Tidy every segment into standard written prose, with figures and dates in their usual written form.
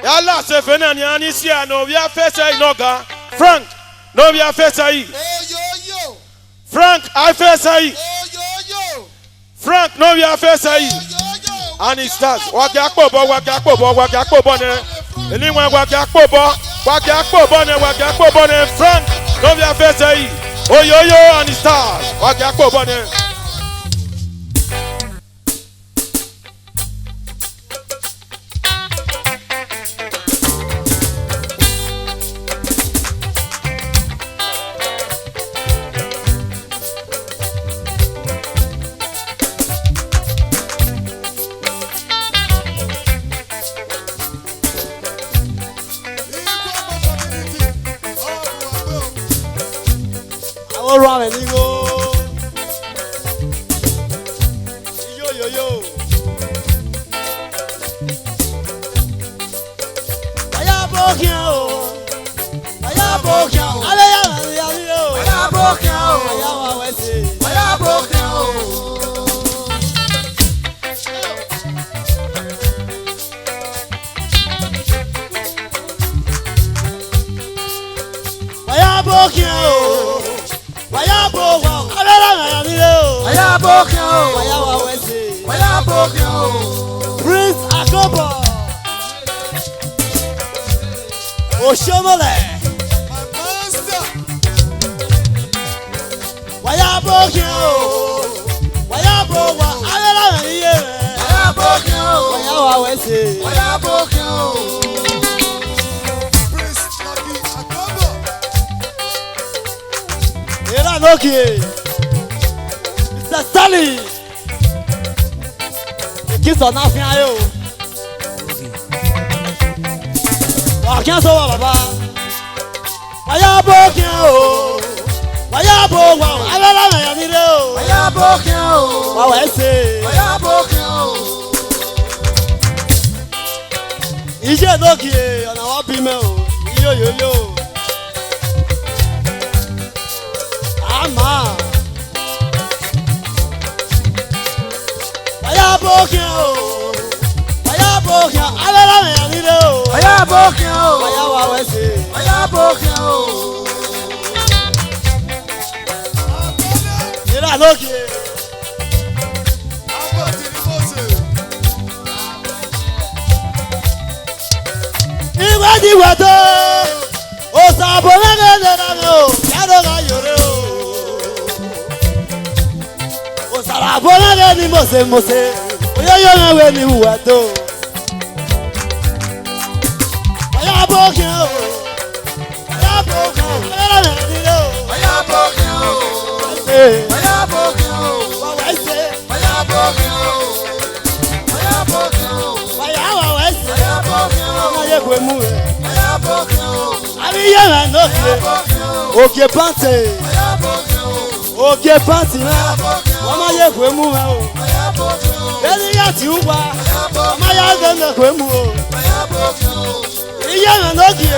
Yalla se fena ni anisia no we afesa inoga. Frank, no we afesa yi. Frank, afesa yi. Frank, no we afesa yi. And it starts. Wagi akpobo ne. Anyone wagi akpobo ne. Frank, no we afesa yi. Oh yo yo, and it starts. Wagi akpobo ne. Run and go. Yo yo yo. Aya bokia o. Aya bokia o. Ale ya yo. Aya bokia o. Aya wa wese. Aya bokia o. Aya bokia o. Prince Akobo Oshomole Waya Bokyo Waya Bowa Alela Niye Waya Bokyo Waya Wese Waya Bokyo Prince Akobo Era Noki Mr. Stanley Kiss on nothing, ayo. I can't so baba. Waya bokin o. Waya bo wa. Alala na ya ni re o. Waya bokin o. Wa we se. Waya bokin o. Ije doki e ona wa bi me o. Yo yo yo. Ama. Waya bokin o. Waya bokin. Alala na ya ni re o. Waya bokin o. Waya wa we se. Waya bokin o. Ira loki. Iwadi wato. O sabo na na no. Yaro ga yore o. O sabo na ni mose mose. Oyoyo na we ni wato. Waya bokin o. Waya bokin o. Ala na ni o. Waya bokin o. Waya bokin o. Wa we se. Waya bokin o. Waya bokin o. Waya wa we se. Waya bokin o. Ma ye gbe mu e. Waya bokin o. Abi ye na no ke. Oke pante. Waya bokin o. Oke panti na. Wa ma ye gbe mu e o. Waya bokin o. Beli ya ti uwa. Wa ma ya gbe mu o. Waya bokin o. Iye na no ke.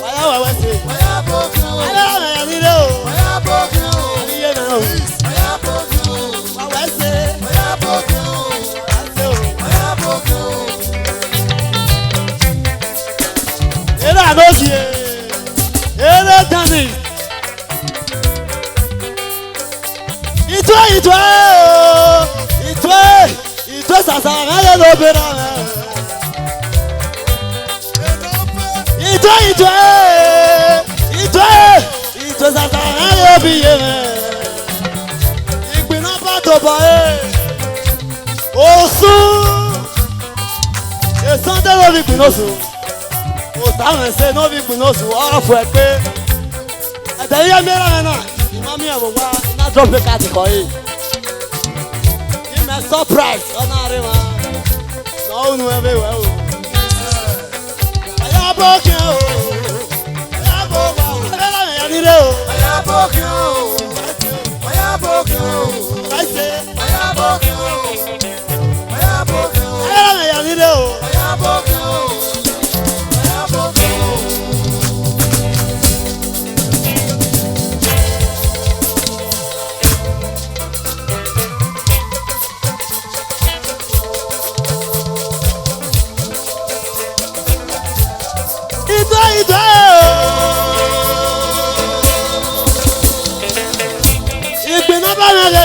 Waya wa we se. Waya bokin o. Ala na ya ni re o. Waya bokin o. Abi ye na o. Waya bokin o. Wa we se. Waya bokin o. Waya bokin o. Era no ke. Era tani. Itwe sasa ngale no bera. Itwe sasa ngale obiye. Igbina pato ba e. Osu. E sante no vi gbinosu. O ta me se no vi gbinosu o fu e pe. Ade ya mera na. Mami e wo wa na drop the cat ko yi. Give me surprise ona re ma. No nu e be we o. Aya bokin o. Aya bowa. Ala na ya ni re o. Aya bokin o. Aya bokin o. I say aya bokin o. Aya bokin o. Ala na ya ni re o. Aya bokin o. Aya bokin o.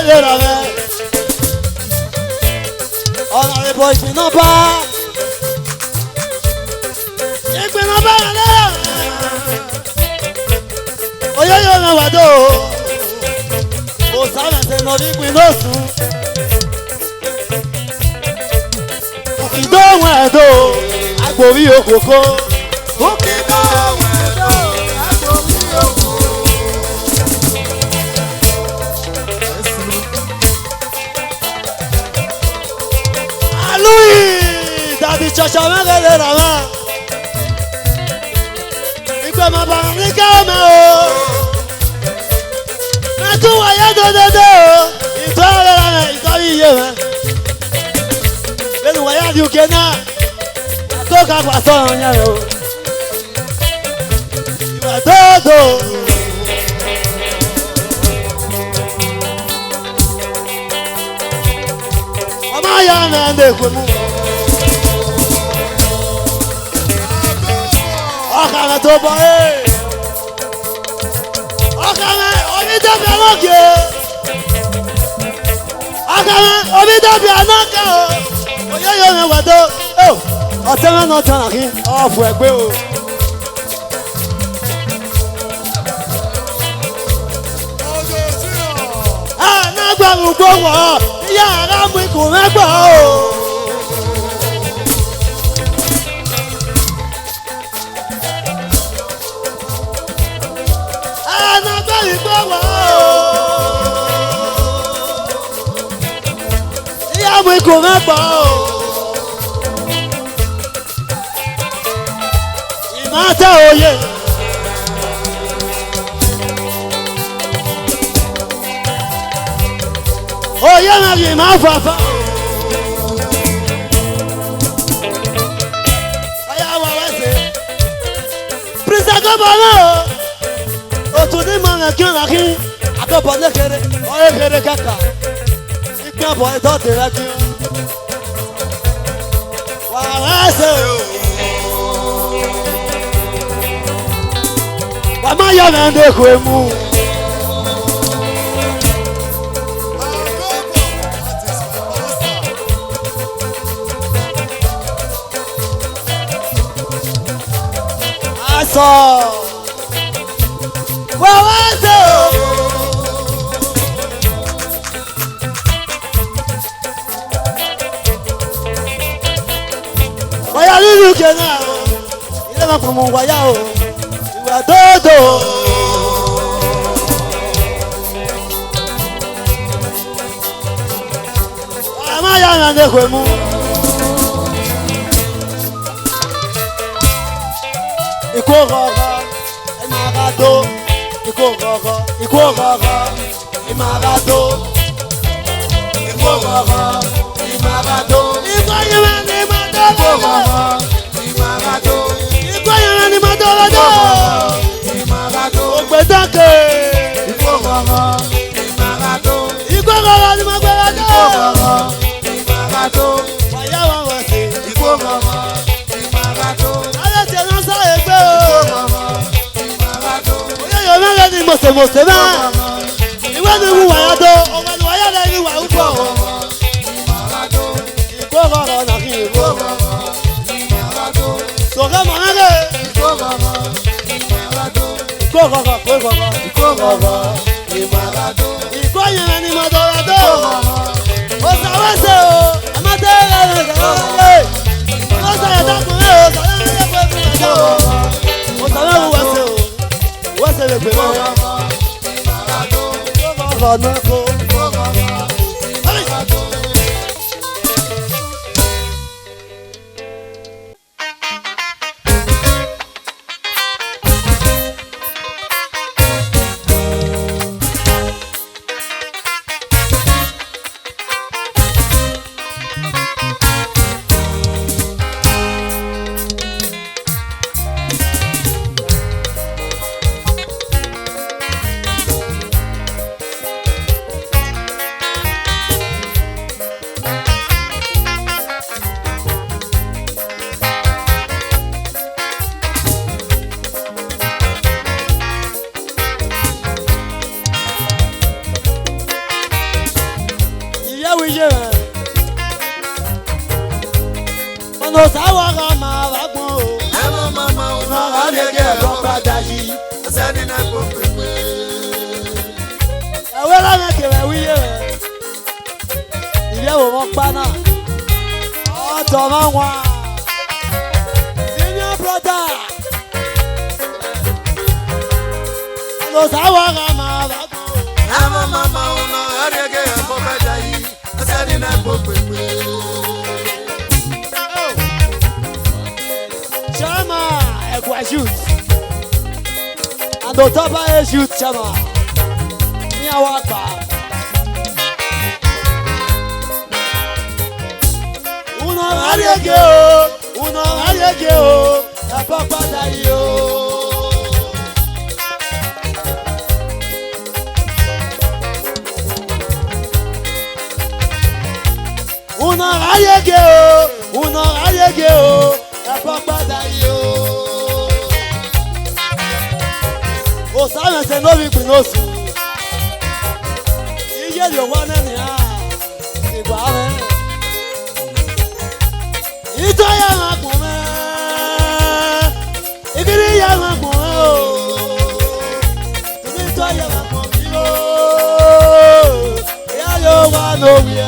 lè rà rẹ̀. Ọ̀nà ìbò ìpinnu bá. Ìpinnu bá rẹ̀ lè rà rẹ̀. Oyè yóò rẹ̀ wá dó. Kò sáré ṣe nà ní ìpinnu sùn. Ìdóhùn ẹ̀dọ́ agbórí òkòkò. Ìdóhùn ẹ̀dọ́ agbórí òkòkò. Alúyì dàbí ṣọ̀ṣọ̀ mẹ́rẹ̀ẹ́rẹ́ rárá. Ìgbẹ́ máa bá ní káàmẹ́ o. Mẹ́tún wáyé dòdòdò o. Ìtọ́ rẹ̀ rẹ̀ ìtọ́rí iye rẹ̀. Bẹ́ẹ̀ni wáyé àdìo kẹ́nà. Àtọ́ka pàṣọ ọ̀rọ̀ yẹn rẹ̀ o. Ìwà dòdò. Ọmọ ayé àná ẹ̀ ń dẹ̀kọ̀ mú. Ọkà rẹ̀ tó bọ̀ ẹ́. Ọkà rẹ̀ onídàbí aláǹkè. Ọkà rẹ̀ onídàbí aláǹkè o. Oyè yóò rẹ̀ wẹ̀ tó. Ọ̀tẹ́ mẹ́rin náà tán àkín. Ọ̀fù ẹ̀gbẹ́ o. Ànágbàrún gbówó. Ìyá ara mú ikùn mẹ́gbọ̀ o. Ànágbàrún gbówó. Ìyá mú ikùn mẹ́gbọ̀ o. Ìmọ̀tẹ́ òye. Oyè náà yìí máa fàfà. Ọyá wa wá sí. Pírísà gbọ́bọ̀ náà o. Òtún ní mọ̀ rẹ̀ kí n rà kí. Àgbọ̀bọ̀ lékeré. Ọyẹ́ kéré kẹ́kà. Ìpín ọ̀bọ̀ ìtọ́ tèrè kí. Wà wá sí o. Wà má yọ̀ náà ń dẹ́kun emu. Sọ wá wá sí o. Wáyà nínú kẹ́nà o. Ilé máa fọmọ wáyà o. Ìwà dòdò. Àmọ́ yà ń rán ẹ̀kọ́ mú. Ikú rọ̀rọ̀, ẹ máa ra dó. Ikú rọ̀rọ̀, ikú rọ̀rọ̀, ẹ máa ra dó. Ikú rọ̀rọ̀, ẹ máa ra dó. Ikú yẹn ni máa dó. Ikú rọ̀rọ̀, ẹ máa ra dó. Ikú yẹn ni máa dó lọ́dọ̀. Ẹ máa ra dó. Ògbé dákẹ́. Ikú rọ̀rọ̀, ẹ máa ra dó. Ikú rọ̀rọ̀ ni máa gbé lọ́dọ̀. Ikú rọ̀rọ̀, ẹ máa ra dó. Wàyà wọn wọ̀ sí. Ikú rọ̀rọ̀, ẹ máa ra dó. Alẹ́ tẹ̀ náà sáré gbé o. Ikú rọ̀rọ̀, ẹ máa ra dó. Oyè yóò mẹ́rẹ̀ ni mọ̀sẹ̀mọ̀sẹ̀ náà. Ìwé ni wù wàyà tó. Ọmọ ni wàyà lẹ́yìn ni wà ń bọ̀. Ikú rọ̀rọ̀ nà kí ikú rọ̀rọ̀. Sọ̀rọ̀ mọ̀ mẹ́rẹ̀. Ikú rọ̀rọ̀ kó rọ̀rọ̀. Ikú rọ̀rọ̀. Ikú yẹn ni mo dọ̀rọ̀ tó. O sàwẹ́sẹ̀ o. Àmọ́tẹ́ rẹ̀ rẹ̀ rẹ̀. O sàyẹ̀ dákùnrin o. Sàyẹ̀ rẹ̀ pé fún ẹjọ́ o. O sàwẹ́ wù wẹ́sẹ̀ o. Wẹ́sẹ̀ lè pè mọ́. Ikú rọ̀rọ̀ náà kó. Ewela me ke we wiye. Iye wo mo pa na. O to ma wa. Senior brother. Lo sawa ga ma ba ko. Ama mama una arege ko bedai. Asani na ko pepe. Chama e kwa shoot. Ando toba e shoot chama. Ni awapa. Uno arege o. E papa dai o. Uno arege o. E papa dai o. O sabe se no vi kunosu. Iye yo wana ni a. Igba me. Ito ya ma kun me. Igiri ya ma kun o. Ito ya ma kun mi o. Ya yo wa no wi a.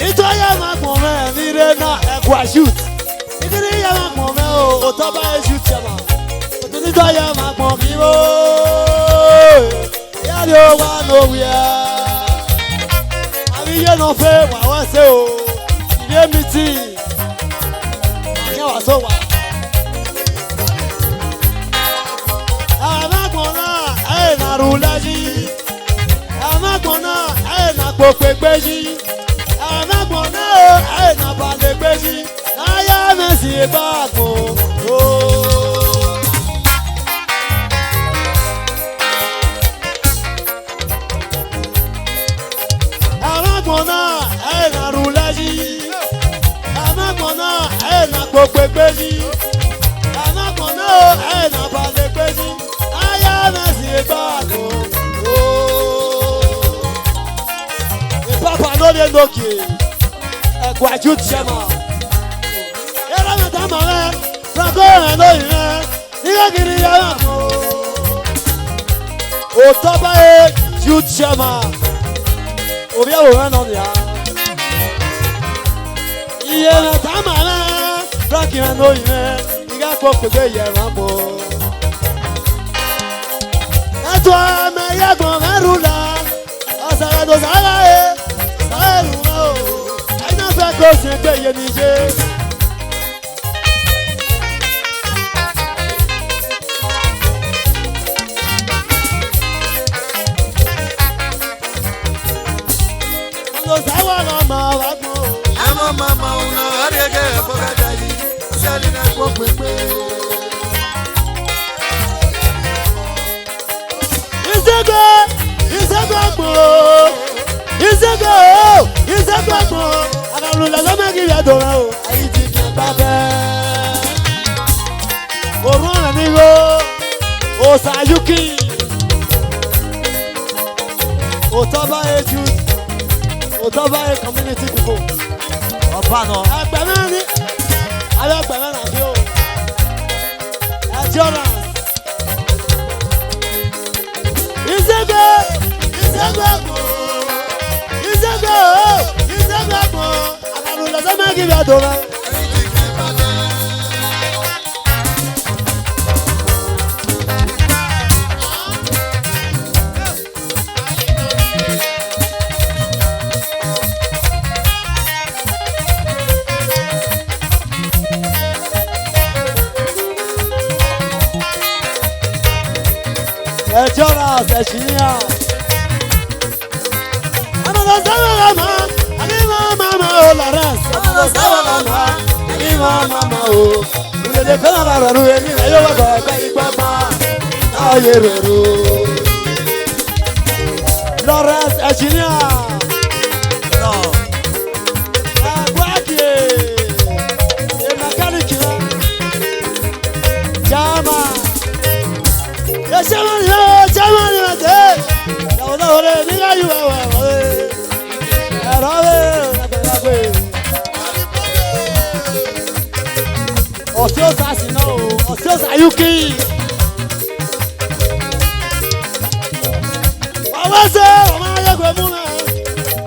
Ito ya ma kun me ni re na e kwa shoot. Igiri ya ma kun me o. O to ba e shoot chama. Ito ya ma kun mi o. Ya yo wa no wi a. Abi ye no fe wa wa se o. Ile mi ti. Ake wa so wa. Amagbona e na rulaji. Amagbona e na popegbeji. Amagbona e na balegbeji. Aya me si gbagbo. Amagbona e na rulaji. Amagbona e na popegbeji. Amagbona e na balegbeji. Aya me si gbagbo. Papa no dey noki. Gwaju chama. Era na dama re. Franco no ire. Iga giri ya mo. O toba e youth chama. Obi awo no ya. Iye na dama re. Franco no ire. Iga ko pege ye mo. Eto me ya go merula. Asara do sara e. Go se pe ye ni je. Lo sawa na ma wa go. Ama mama una arege ko bedai. Asani na ko pepe. Isego mo. Lula lama ki ya dora o ayi ti ke babe Orona nigo o sayuki o taba e youth o taba e community people oba no agbeme ni ala agbeme na ki o endurance Isego mo Lula lama ki ya dora Jonas, Echinia. Another Savama, Anima Mama, La Ras. Another Savama, Anima Mama, oh. The Canada, who is in Iowa, Papa. Oh, you. Lawrence, Echinia. No. Aguaki. The mechanic. Jama. Jamani, Osiosa Sino, Osiosa Yuki. Wawase, Wamaya Gwemuna.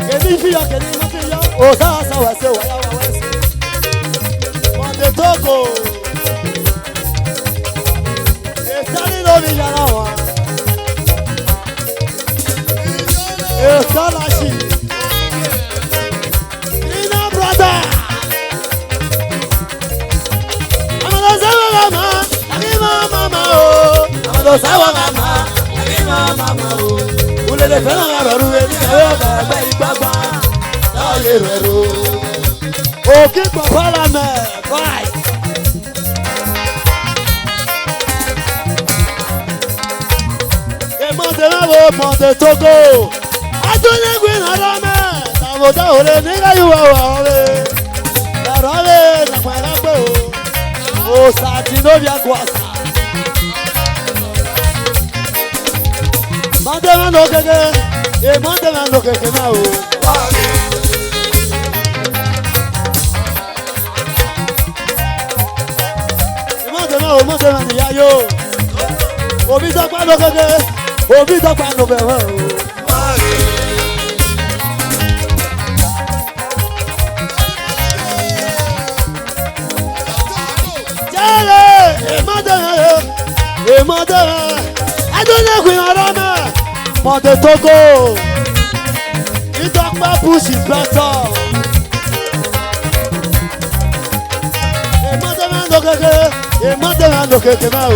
Kedi Fiyo, Kedi Mafiyo. Osasa Wase, Waya Wawase. Monde Togo. Estani no Villanawa. Estalashi. Ina brother. Mama, Agima mama oh. Amado sawa mama, Agima mama oh. Ule de fena ngaru eni ayoga ba igbagba. Na yerero. O ki gbo parliament, vai. E monte Togo. Adone gwin arame. Tavoda ore niga yuwa wa ore. Na role na kwa gbe o. O Satinovia Guasa. Mandela no keke, e mandela no keke na o. Mandela ni yayo. Obi zakwa no keke, obi zakwa no bewa o. I don't know when I run Monde Togo. You talk about push is better. A mother look at now.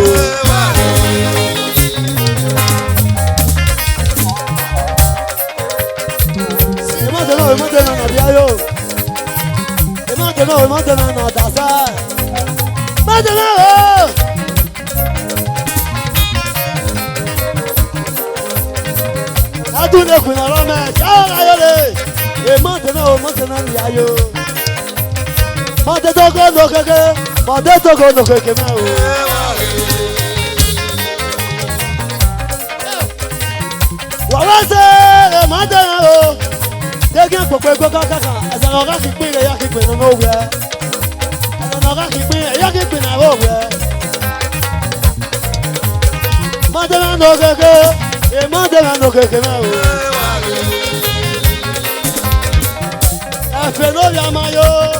Adune kuna rame, jara yole. E montena ni ayo. Monde Togo no keke, Monde Togo no keke me o. Wawase e montena o. Dege popo ego kaka, asa no ga kipe ya kipe no we. Asa no ga kipe ya kipe na wo we. Montena no keke. E mandela no keke na o. Fenoria mayo.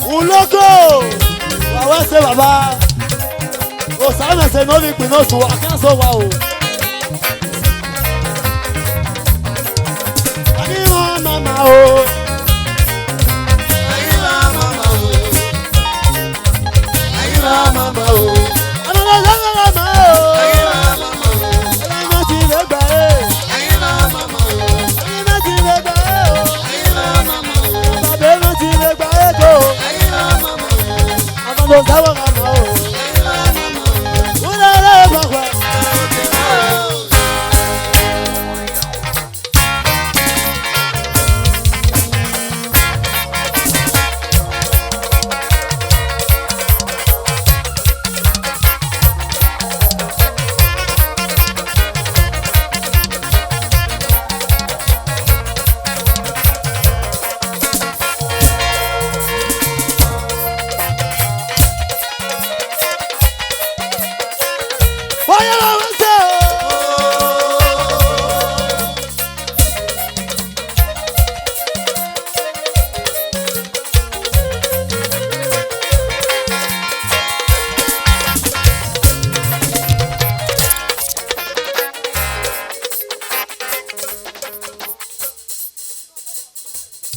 Uloko. Wawase baba. O sa me se no vi pinosu akanso wa o.